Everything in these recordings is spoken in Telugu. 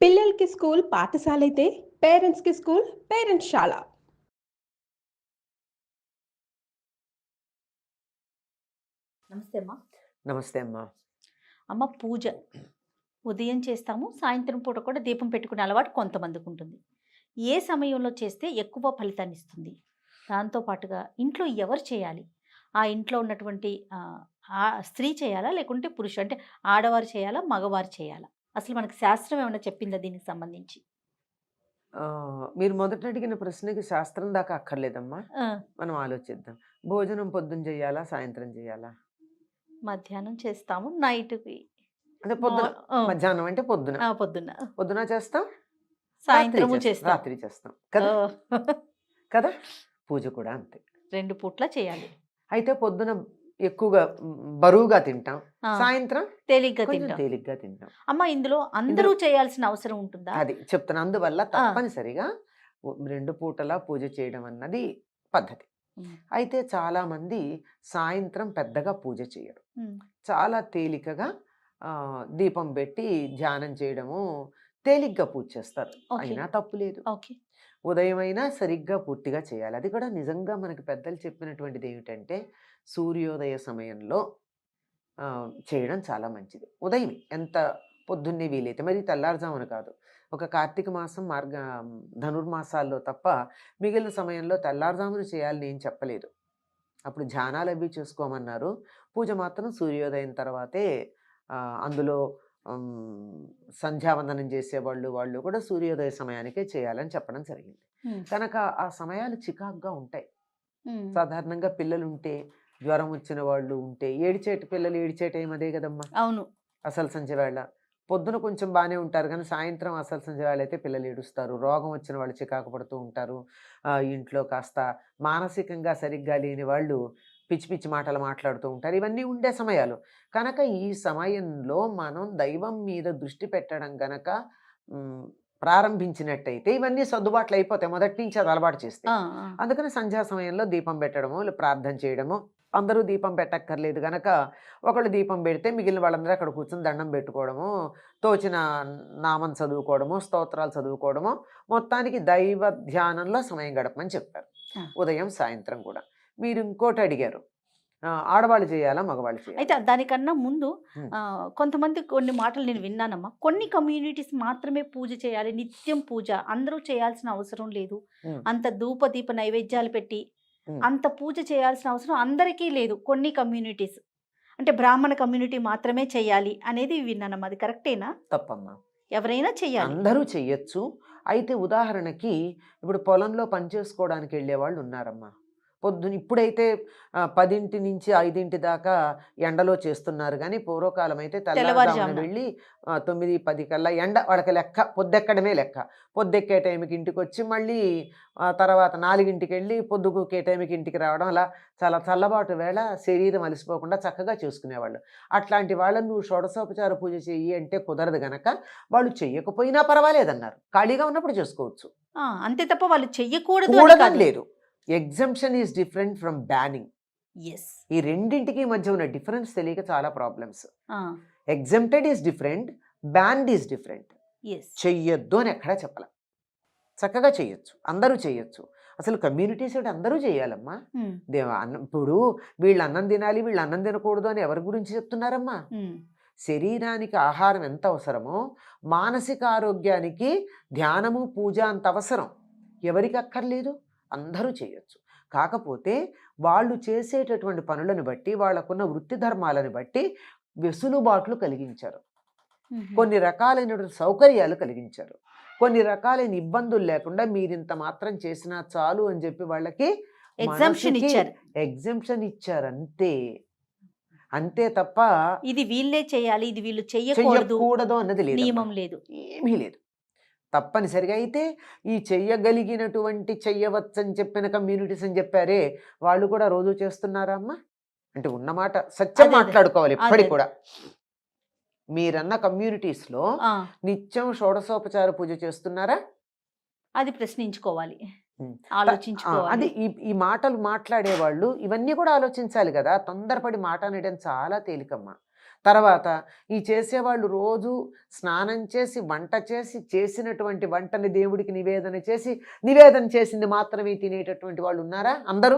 పిల్లలకి స్కూల్ పాఠశాలైతే పేరెంట్స్‌కి స్కూల్ పేరెంట్స్‌శాల. నమస్తే అమ్మా. నమస్తే అమ్మా. అమ్మ పూజ ఉదయం చేస్తాము, సాయంత్రం పూట కూడా దీపం పెట్టుకునే అలవాటు కొంతమందికి ఉంటుంది. ఏ సమయంలో చేస్తే ఎక్కువ ఫలితాన్ని ఇస్తుంది? దాంతో పాటుగా ఇంట్లో ఎవరు చేయాలి? ఆ ఇంట్లో ఉన్నటువంటి ఆ స్త్రీ చేయాలా? లేకుంటే పురుషుడు అంటే ఆడవారు చేయాలా? మగవారు చేయాలా? అసలు మనకి శాస్త్రం ఏమైనా చెప్పిందా దీనికి సంబంధించి? మీరు మొదట అడిగిన ప్రశ్నకి శాస్త్రం దాకా అక్కర్లేదమ్మా. ఆ, మనం ఆలోచిద్దాం. భోజనం పొద్దున చేయాలా? సాయంత్రం చేయాలా? మధ్యాహ్నం చేస్తాము, నైట్కి అంటే పొద్దున. మధ్యాహ్నం అంటే పొద్దున. పొద్దున్న పొద్దున చేస్తాం, రాత్రి సాయంత్రము చేస్తాం. చేస్తాం. రాత్రి చేస్తాం కదా. ఆ, కదా, పూజ కూడా అంతే. 2 పూట్ల చేయాలి. అయితే పొద్దున ఎక్కువగా బరువుగా తింటాం, ఆ, సాయంత్రం తేలిగ్గా కొంచెం తింటాం. తేలిగ్గా తింటాం. అమ్మ ఇందులో అందరూ చేయాల్సిన అవసరం ఉంటుందా? అది చెప్తాను. అందువల్ల తప్పనిసరిగా 2 పూటలా పూజ చేయడం అన్నది పద్ధతి. ఉమ్, అయితే చాలామంది సాయంత్రం పెద్దగా పూజ చేయరు. ఉమ్, చాలా తేలికగా దీపం పెట్టి ధ్యానం చేయడము, తేలిగ్గా పూజ చేస్తారు. ఓకే. అయినా తప్పు లేదు. ఓకే. ఉదయం అయినా సరిగ్గా పూర్తిగా చేయాలి. అది కూడా నిజంగా మనకి పెద్దలు చెప్పినటువంటిది ఏమిటంటే సూర్యోదయ సమయంలో చేయడం చాలా మంచిది. ఉదయం ఎంత పొద్దున్నే వీలైతే, మరి తెల్లారుజామున కాదు. ఒక కార్తీక మాసం ధనుర్మాసాల్లో తప్ప మిగిలిన సమయంలో తెల్లారుజామున చేయాలని ఏం చెప్పలేదు. అప్పుడు ధ్యానాలు అవి చేసుకోమన్నారు. పూజ మాత్రం సూర్యోదయం తర్వాతే. అందులో సంధ్యావందనం చేసేవాళ్ళు వాళ్ళు కూడా సూర్యోదయ సమయానికే చేయాలని చెప్పడం జరిగింది. కనుక ఆ సమయాలు చికాకుగా ఉంటాయి. సాధారణంగా పిల్లలుంటే, జ్వరం వచ్చిన వాళ్ళు ఉంటే, పిల్లలు ఏడిచే టైం అదే కదమ్మా. అవును. అసలు సంధ్య వేళ పొద్దున కొంచెం బాగానే ఉంటారు, కానీ సాయంత్రం అసలు సంధ్య వేళ అయితే పిల్లలు ఏడుస్తారు. రోగం వచ్చిన వాళ్ళు చికాకు పడుతూ ఉంటారు. ఇంట్లో కాస్త మానసికంగా సరిగ్గా లేని వాళ్ళు పిచ్చి పిచ్చి మాటలు మాట్లాడుతూ ఉంటారు. ఇవన్నీ ఉండే సమయాలు. కనుక ఈ సమయంలో మనం దైవం మీద దృష్టి పెట్టడం గనక ప్రారంభించినట్టయితే ఇవన్నీ సర్దుబాట్లు అయిపోతాయి, మొదటి నుంచి అది అలవాటు చేస్తే. అందుకని సంధ్యా సమయంలో దీపం పెట్టడము, ప్రార్థన చేయడము. అందరూ దీపం పెట్టక్కర్లేదు గనక ఒకళ్ళు దీపం పెడితే మిగిలిన వాళ్ళందరూ అక్కడ కూర్చొని దండం పెట్టుకోవడము, తోచిన నామం చదువుకోవడము, స్తోత్రాలు చదువుకోవడము, మొత్తానికి దైవ ధ్యానంలో సమయం గడపమని చెప్పారు. ఉదయం సాయంత్రం కూడా. మీరు ఇంకోటి అడిగారు, ఆడవాళ్ళు చేయాలా మగవాళ్ళు చేయాలి? అయితే దానికన్నా ముందు కొంతమంది కొన్ని మాటలు నేను విన్నానమ్మా. కొన్ని కమ్యూనిటీస్ మాత్రమే పూజ చేయాలి, నిత్యం పూజ, అందరూ చేయాల్సిన అవసరం లేదు, అంత ధూప దీప నైవేద్యాలు పెట్టి అంత పూజ చేయాల్సిన అవసరం అందరికీ లేదు, కొన్ని కమ్యూనిటీస్ అంటే బ్రాహ్మణ కమ్యూనిటీ మాత్రమే చేయాలి అనేది విన్నానమ్మా. అది కరెక్టేనా? తప్పమ్మా. ఎవరైనా చెయ్యాలి, అందరూ చెయ్యొచ్చు. అయితే ఉదాహరణకి ఇప్పుడు పొలంలో పనిచేసుకోవడానికి వెళ్ళే వాళ్ళు ఉన్నారమ్మా. పొద్దున ఇప్పుడైతే 10 నుంచి 5 దాకా ఎండలో చేస్తున్నారు, కానీ పూర్వకాలం అయితే తెల్లవారుజామున వెళ్ళి 9, 10 కల్లా ఎండ వాళ్ళకి లెక్క, పొద్దెక్కడమే లెక్క. పొద్దెక్కే టైంకి ఇంటికి వచ్చి మళ్ళీ తర్వాత 4కి వెళ్ళి పొద్దుగుకే టైంకి ఇంటికి రావడం, అలా చాలా చల్లబాటు వేళ శరీరం అలసిపోకుండా చక్కగా చేసుకునేవాళ్ళు. అట్లాంటి వాళ్ళని నువ్వు షోడశోపచార పూజ చెయ్యి అంటే కుదరదు గనక వాళ్ళు చెయ్యకపోయినా పర్వాలేదన్నారు. ఖాళీగా ఉన్నప్పుడు చేసుకోవచ్చు, అంతే తప్ప వాళ్ళు చెయ్యకూడదు లేదు. Assumption is different from banning. ఈ రెండింటికి మధ్య ఉన్న డిఫరెన్స్ తెలియక చాలా problems. Exempted is different, banned is different. చెయ్యొద్దు అని ఎక్కడా చెప్పాల, చక్కగా చెయ్యొచ్చు, అందరూ చెయ్యొచ్చు. అసలు కమ్యూనిటీస్ అంటే అందరూ చేయాలమ్మా. ఇప్పుడు వీళ్ళు అన్నం తినాలి, వీళ్ళు అన్నం తినకూడదు అని ఎవరి గురించి చెప్తున్నారమ్మా? శరీరానికి ఆహారం ఎంత అవసరమో మానసిక ఆరోగ్యానికి ధ్యానము పూజ అంత అవసరం. ఎవరికి అక్కర్లేదు? అందరూ చేయొచ్చు. కాకపోతే వాళ్ళు చేసేటటువంటి పనులను బట్టి, వాళ్ళకున్న వృత్తి ధర్మాలను బట్టి వెసులుబాట్లు కలిగించారు, కొన్ని రకాలైన సౌకర్యాలు కలిగించారు, కొన్ని రకాలైన ఇబ్బందులు లేకుండా మీరింత మాత్రం చేసినా చాలు అని చెప్పి వాళ్ళకి ఎగ్జంప్షన్ ఇచ్చారు. అంతే తప్ప ఇది వీళ్ళే చేయాలి, ఇది వీళ్ళు చెయ్యకూడదు అన్నది లేదు, నియమం లేదు, ఏమీ లేదు. తప్పనిసరిగా అయితే ఈ చెయ్యగలిగినటువంటి చెయ్యవచ్చని చెప్పిన కమ్యూనిటీస్ అని చెప్పారే, వాళ్ళు కూడా రోజు చేస్తున్నారా అమ్మా? అంటే ఉన్నమాట సత్యం మాట్లాడుకోవాలి. ఇప్పటికి కూడా మీరన్న కమ్యూనిటీస్లో నిత్యం షోడశోపచార పూజ చేస్తున్నారా? అది ప్రశ్నించుకోవాలి, అది ఈ మాటలు మాట్లాడేవాళ్ళు ఇవన్నీ కూడా ఆలోచించాలి కదా. తొందరపడి మాట అనడం చాలా తేలికమ్మా. తర్వాత ఈ చేసేవాళ్ళు రోజు స్నానం చేసి వంట చేసి చేసినటువంటి వంటని దేవుడికి నివేదన చేసింది మాత్రమే తినేటటువంటి వాళ్ళు ఉన్నారా? అందరూ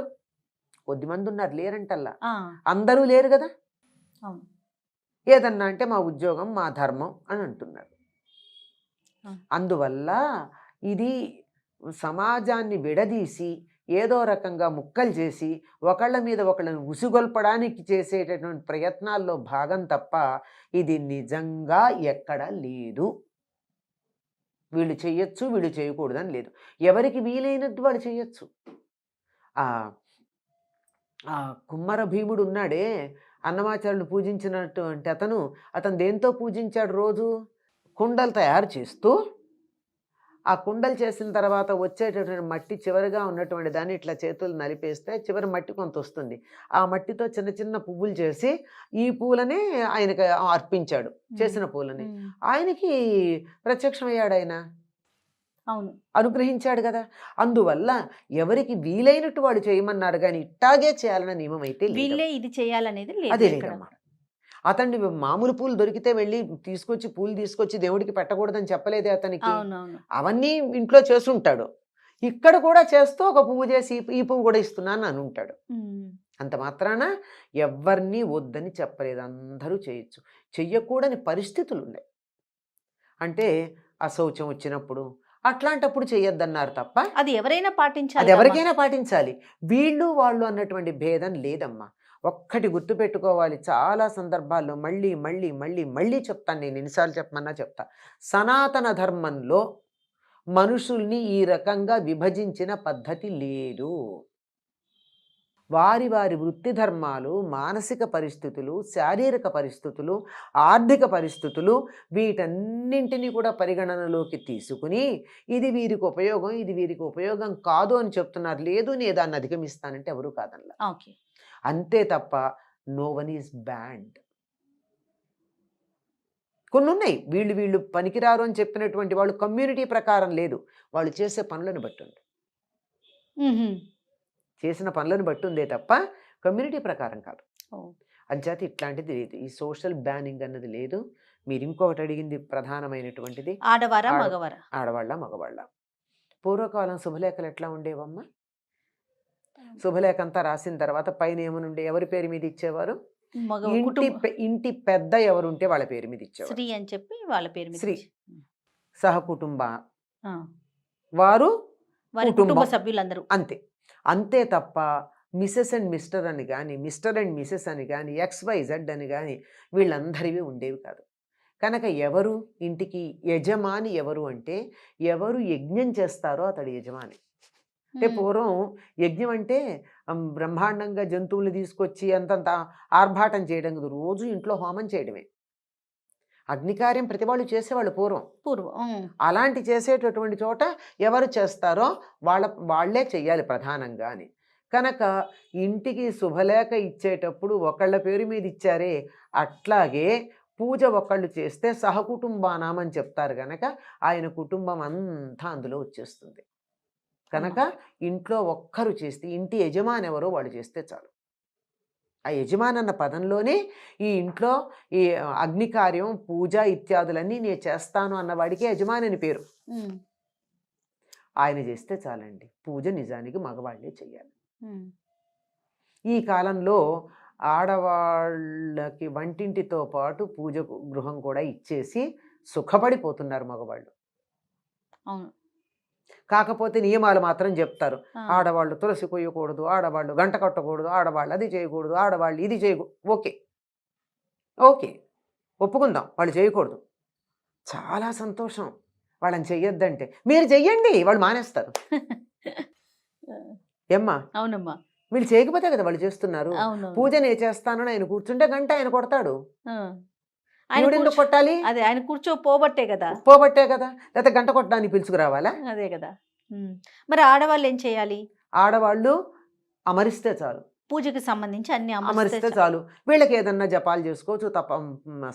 కొద్దిమంది ఉన్నారు, లేరంటల్లా. అందరూ లేరు కదా. అవును. ఏదన్నా అంటే మా ఉద్యోగం, మా ధర్మం అని అంటున్నారు. అందువల్ల ఇది సమాజాన్ని విడదీసి ఏదో రకంగా ముక్కలు చేసి ఒకళ్ళ మీద ఒకళ్ళని ఉసిగొల్పడానికి చేసేటటువంటి ప్రయత్నాల్లో భాగం తప్ప ఇది నిజంగా ఎక్కడ లేదు. వీళ్ళు చెయ్యొచ్చు, వీళ్ళు చేయకూడదని లేదు. ఎవరికి వీలైనట్టు వాళ్ళు చెయ్యొచ్చు. ఆ కుమ్మర భీముడు ఉన్నాడే, అన్నమాచార్యులు పూజించినటువంటి అతను దేంతో పూజించాడు? రోజు కుండలు తయారు చేస్తూ ఆ కుండలు చేసిన తర్వాత వచ్చేటటువంటి మట్టి చివరిగా ఉన్నటువంటి దాన్ని ఇట్లా చేతులు నలిపేస్తే చివరి మట్టి కొంత వస్తుంది. ఆ మట్టితో చిన్న చిన్న పువ్వులు చేసి ఈ పూలని ఆయనకి అర్పించాడు. చేసిన పూలని ఆయనకి ప్రత్యక్షమయ్యాడు, ఆయన అవును అనుగ్రహించాడు కదా. అందువల్ల ఎవరికి వీలైనట్టు వాడు చేయమన్నారు, కానీ ఇట్టాగే చేయాలన్న నియమం అయితే వీళ్ళే ఇది చేయాలనేది అదే లేదన్నమాట. అతన్ని మామూలు పూలు దొరికితే వెళ్ళి పూలు తీసుకొచ్చి దేవుడికి పెట్టకూడదని చెప్పలేదే అతనికి. అవన్నీ ఇంట్లో చేసుంటాడు. ఇక్కడ కూడా చేస్తూ ఒక పువ్వు చేసి ఈ పువ్వు కూడా ఇస్తున్నాను అని ఉంటాడు. అంత మాత్రాన ఎవరిని వద్దని చెప్పలేదు, అందరూ చేయొచ్చు. చెయ్యకూడని పరిస్థితులు ఉన్నాయి. అంటే అశౌచం వచ్చినప్పుడు అట్లాంటప్పుడు చెయ్యొద్దన్నారు తప్ప అది ఎవరైనా పాటించాలి, అది ఎవరికైనా పాటించాలి. వీళ్ళు వాళ్ళు అన్నటువంటి భేదం లేదమ్మా. ఒక్కటి గుర్తుపెట్టుకోవాలి, చాలా సందర్భాల్లో మళ్ళీ మళ్ళీ మళ్ళీ మళ్ళీ చెప్తాను, నేను ఎన్నిసార్లు చెప్పమన్నా చెప్తా. సనాతన ధర్మంలో మనుషుల్ని ఈ రకంగా విభజించిన పద్ధతి లేదు. వారి వారి వృత్తి ధర్మాలు, మానసిక పరిస్థితులు, శారీరక పరిస్థితులు, ఆర్థిక పరిస్థితులు వీటన్నింటినీ కూడా పరిగణనలోకి తీసుకుని ఇది వీరికి ఉపయోగం, ఇది వీరికి ఉపయోగం కాదు అని చెప్తున్నారు. లేదు నేను దాన్ని అధిగమిస్తానంటే ఎవరు కాదనలా. అంతే తప్ప నో వన్ ఈజ్ బ్యాండ్. కొన్ని ఉన్నాయి, వీళ్ళు పనికిరారు అని చెప్పినటువంటి వాళ్ళు కమ్యూనిటీ ప్రకారం లేదు, వాళ్ళు చేసే పనులను బట్టి ఉంది. చేసిన పనులను బట్టి ఉందే తప్ప కమ్యూనిటీ ప్రకారం కాదు. అంచేత ఇట్లాంటిది లేదు, ఈ సోషల్ బ్యానింగ్ అన్నది లేదు. మీరు ఇంకొకటి అడిగింది ప్రధానమైనటువంటిది, ఆడవాళ్ళ మగవాళ్ళ. పూర్వకాలం శుభలేఖలు ఎట్లా ఉండేవమ్మా? శుభలేఖ అంతా రాసిన తర్వాత పైన ఏమనుండే, ఎవరి పేరు మీద ఇచ్చేవారు? ఇంటి పెద్ద ఎవరుంటే వాళ్ళ పేరు మీద ఇచ్చేవారు. శ్రీ అని చెప్పి వాళ్ళ పేరు మీద, శ్రీ సహకుటుంబ వారు, కుటుంబ సభ్యులందరూ, అంతే తప్ప మిసెస్ అండ్ మిస్టర్ అని కానీ, మిస్టర్ అండ్ మిసెస్ అని కానీ, XYZ అని కానీ వీళ్ళందరివి ఉండేవి కాదు. కనుక ఎవరు ఇంటికి యజమాని ఎవరు అంటే, ఎవరు యజ్ఞం చేస్తారో అతడు యజమాని. అంటే పూర్వం యజ్ఞం అంటే బ్రహ్మాండంగా జంతువులు తీసుకొచ్చి అంతంత ఆర్భాటం చేయడం కాదు, రోజు ఇంట్లో హోమం చేయడమే. అగ్నికార్యం ప్రతి వాళ్ళు చేసేవాళ్ళు పూర్వం. అలాంటి చేసేటటువంటి చోట ఎవరు చేస్తారో వాళ్ళే చెయ్యాలి ప్రధానంగా అని. కనుక ఇంటికి శుభలేఖ ఇచ్చేటప్పుడు ఒకళ్ళ పేరు మీద ఇచ్చారే, అట్లాగే పూజ ఒకళ్ళు చేస్తే సహకుటుంబానామని చెప్తారు. కనుక ఆయన కుటుంబం అంతా అందులో వచ్చేస్తుంది. కనుక ఇంట్లో ఒక్కరు చేస్తే, ఇంటి యజమాని ఎవరో వాళ్ళు చేస్తే చాలు. ఆ యజమాని అన్న పదంలోనే ఈ ఇంట్లో ఈ అగ్నికార్యం, పూజ ఇత్యాదులన్నీ నేను చేస్తాను అన్నవాడికి యజమాని అని పేరు. ఆయన చేస్తే చాలండి. పూజ నిజానికి మగవాళ్ళే చెయ్యాలి. ఈ కాలంలో ఆడవాళ్ళకి వంటింటితో పాటు పూజ గృహం కూడా ఇచ్చేసి సుఖపడిపోతున్నారు మగవాళ్ళు. కాకపోతే నియమాలు మాత్రం చెప్తారు. ఆడవాళ్ళు తులసి కొయ్యకూడదు, ఆడవాళ్ళు గంట కట్టకూడదు, ఆడవాళ్ళు అది చేయకూడదు, ఆడవాళ్ళు ఇది చేయకూడదు. ఓకే ఒప్పుకుందాం, వాళ్ళు చేయకూడదు. చాలా సంతోషం వాళ్ళని చెయ్యొద్దంటే. మీరు చెయ్యండి, వాళ్ళు మానేస్తారు. ఏమ్మా? అవునమ్మా. వీళ్ళు చేయకపోతే కదా వాళ్ళు చేస్తున్నారు. పూజ నేను చేస్తానని ఆయన కూర్చుంటే గంట ఆయన కొడతాడు. ఎందుకు కొట్టాలి? అదే ఆయన పోబట్టే కదా. లేకపోతే గంట కొట్టడానికి పిలుచుకురావాలా? అదే కదా. మరి ఆడవాళ్ళు ఏం చేయాలి? ఆడవాళ్ళు అమరిస్తే చాలు, పూజకి సంబంధించి అన్ని అమరిస్తే చాలు. వీళ్ళకి ఏదన్నా జపాలు చేసుకోవచ్చు,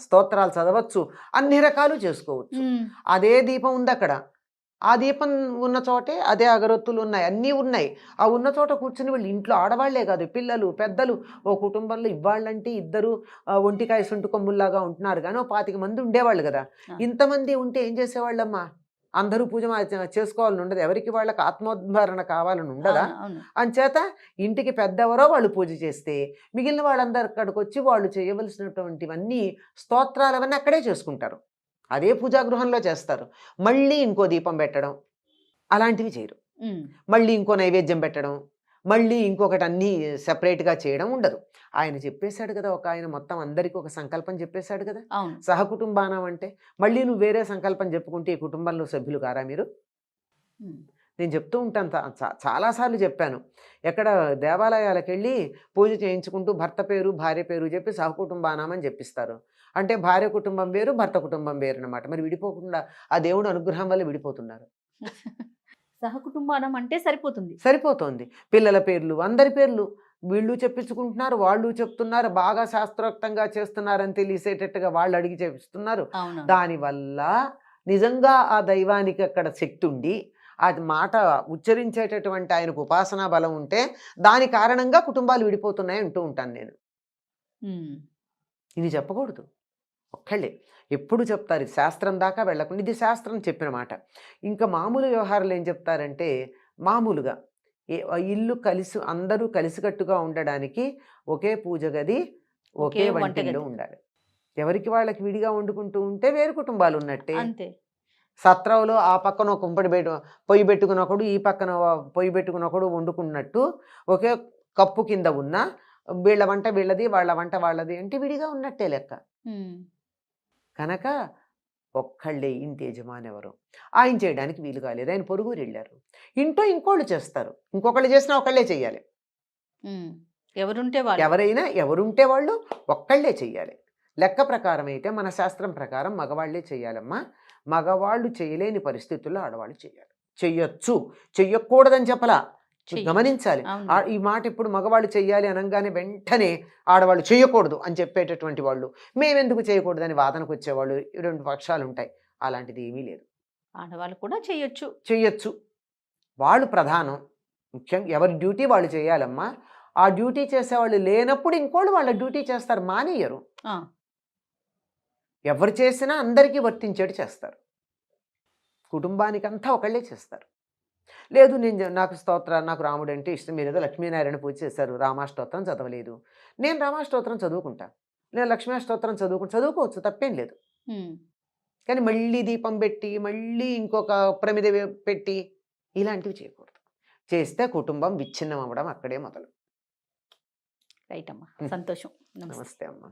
స్తోత్రాలు చదవచ్చు, అన్ని రకాలు చేసుకోవచ్చు. అదే దీపం ఉంది అక్కడ, ఆ దీపం ఉన్న చోటే అదే అగరొత్తులు ఉన్నాయి, అన్నీ ఉన్నాయి. ఆ ఉన్న చోట కూర్చుని వీళ్ళు ఇంట్లో ఆడవాళ్లే కాదు, పిల్లలు పెద్దలు, ఓ కుటుంబంలో ఇవ్వాళ్ళంటే ఇద్దరు ఒంటికాయ సుంటు కొమ్ముల్లాగా ఉంటున్నారు, కానీ ఓ 25 మంది ఉండేవాళ్ళు కదా. ఇంతమంది ఉంటే ఏం చేసేవాళ్ళమ్మా? అందరూ పూజ చేసుకోవాలని ఉండదు, ఎవరికి వాళ్ళకి ఆత్మోద్ధారణ కావాలని ఉండదా? అంచేత ఇంటికి పెద్దెవరో వాళ్ళు పూజ చేస్తే మిగిలిన వాళ్ళందరూ అక్కడికి వచ్చి వాళ్ళు చేయవలసినటువంటివన్నీ స్తోత్రాలు అవన్నీ అక్కడే చేసుకుంటారు, అదే పూజాగృహంలో చేస్తారు. మళ్ళీ ఇంకో దీపం పెట్టడం అలాంటివి చేయరు, మళ్ళీ ఇంకో నైవేద్యం పెట్టడం, మళ్ళీ ఇంకొకటి అన్నీ సెపరేట్గా చేయడం ఉండదు. ఆయన చెప్పేశాడు కదా, ఒక ఆయన మొత్తం అందరికీ ఒక సంకల్పం చెప్పేశాడు కదా, సహకుటుంబానం అంటే. మళ్ళీ నువ్వు వేరే సంకల్పం చెప్పుకుంటే ఈ కుటుంబంలో సభ్యులు కారా మీరు? నేను చెప్తూ ఉంటాను, చాలాసార్లు చెప్పాను. ఎక్కడ దేవాలయాలకు వెళ్ళి పూజ చేయించుకుంటూ భర్త పేరు భార్య పేరు చెప్పి సహకుటుంబానం అని చెప్పిస్తారు. అంటే భార్య కుటుంబం వేరు, భర్త కుటుంబం వేరు అనమాట. మరి విడిపోకుండా ఆ దేవుడు అనుగ్రహం వల్ల విడిపోతున్నారు. సహకుటుంబానం అంటే సరిపోతుంది. పిల్లల పేర్లు, అందరి పేర్లు వీళ్ళు చెప్పించుకుంటున్నారు, వాళ్ళు చెప్తున్నారు, బాగా శాస్త్రోక్తంగా చేస్తున్నారని తెలిసేటట్టుగా వాళ్ళు అడిగి చేపిస్తున్నారు. దానివల్ల నిజంగా ఆ దైవానికి అక్కడ శక్తి ఉండి ఆ మాట ఉచ్చరించేటటువంటి ఆయనకు ఉపాసనా బలం ఉంటే దాని కారణంగా కుటుంబాలు విడిపోతున్నాయి అంటూ ఉంటాను నేను. ఇది చెప్పకూడదు, ఒక్కళ్ళే ఎప్పుడు చెప్తారు, ఇది శాస్త్రం దాకా వెళ్ళకుండా, ఇది శాస్త్రం చెప్పిన మాట. ఇంకా మామూలు వ్యవహారాలు ఏం చెప్తారంటే, మామూలుగా ఇల్లు కలిసి అందరూ కలిసికట్టుగా ఉండడానికి ఒకే పూజ గది ఒకే వంటిల్లు ఉండాలి. ఎవరికి వాళ్ళకి విడిగా వండుకుంటూ ఉంటే వేరు కుటుంబాలు ఉన్నట్టే. సత్రంలో ఆ పక్కన ఒక పొయ్యి పెట్టుకుని ఒకడు, ఈ పక్కన పొయ్యి పెట్టుకుని ఒకడు వండుకున్నట్టు ఒకే కప్పు కింద ఉన్న వీళ్ళ వంట వీళ్ళది, వాళ్ళ వంట వాళ్ళది అంటే విడిగా ఉన్నట్టే లెక్క. కనుక ఒక్కళ్ళే ఇంటి యజమాని ఎవరు, ఆయన చేయడానికి వీలు కాలేదు, ఆయన పొరుగురు వెళ్ళారు, ఇంట్లో ఇంకోళ్ళు చేస్తారు, ఇంకొకళ్ళు చేసినా ఒకళ్ళే చెయ్యాలి. ఎవరైనా ఎవరుంటే వాళ్ళు ఒక్కళ్ళే చెయ్యాలి. లెక్క ప్రకారం అయితే మన శాస్త్రం ప్రకారం మగవాళ్లే చెయ్యాలమ్మా. మగవాళ్ళు చేయలేని పరిస్థితుల్లో ఆడవాళ్ళు చేయాలి. చెయ్యొచ్చు, చెయ్యకూడదని చెప్పలా, గమనించాలి. ఈ మాట ఇప్పుడు మగవాళ్ళు చెయ్యాలి అనగానే వెంటనే ఆడవాళ్ళు చేయకూడదు అని చెప్పేటటువంటి వాళ్ళు, మేమెందుకు చేయకూడదని వాదనకు వచ్చేవాళ్ళు 2 పక్షాలు ఉంటాయి. అలాంటిది ఏమీ లేదు, ఆడవాళ్ళు కూడా చెయ్యొచ్చు. వాళ్ళు ప్రధానం, ముఖ్యంగా ఎవరి డ్యూటీ వాళ్ళు చేయాలమ్మా. ఆ డ్యూటీ చేసేవాళ్ళు లేనప్పుడు ఇంకోళ్ళు వాళ్ళ డ్యూటీ చేస్తారు, మానేయరు. ఎవరు చేసినా అందరికీ వర్తించేటి చేస్తారు, కుటుంబానికంతా ఒకళ్ళే చేస్తారు. లేదు నాకు రాముడు అంటే ఇష్టం, మీరు ఏదో లక్ష్మీనారాయణ పూజ చేశారు, రామాష్టోత్రం చదవలేదు, నేను రామాష్టోత్రం చదువుకుంటా, నేను లక్ష్మీష్టోత్రం చదువుకోవచ్చు, తప్పేం లేదు. కానీ మళ్ళీ దీపం పెట్టి మళ్ళీ ఇంకొక ప్రమిద పెట్టి ఇలాంటివి చేయకూడదు. చేస్తే కుటుంబం విచ్ఛిన్నం అవ్వడం అక్కడే మొదలు. రైట్ అమ్మా, సంతోషం. నమస్తే అమ్మా.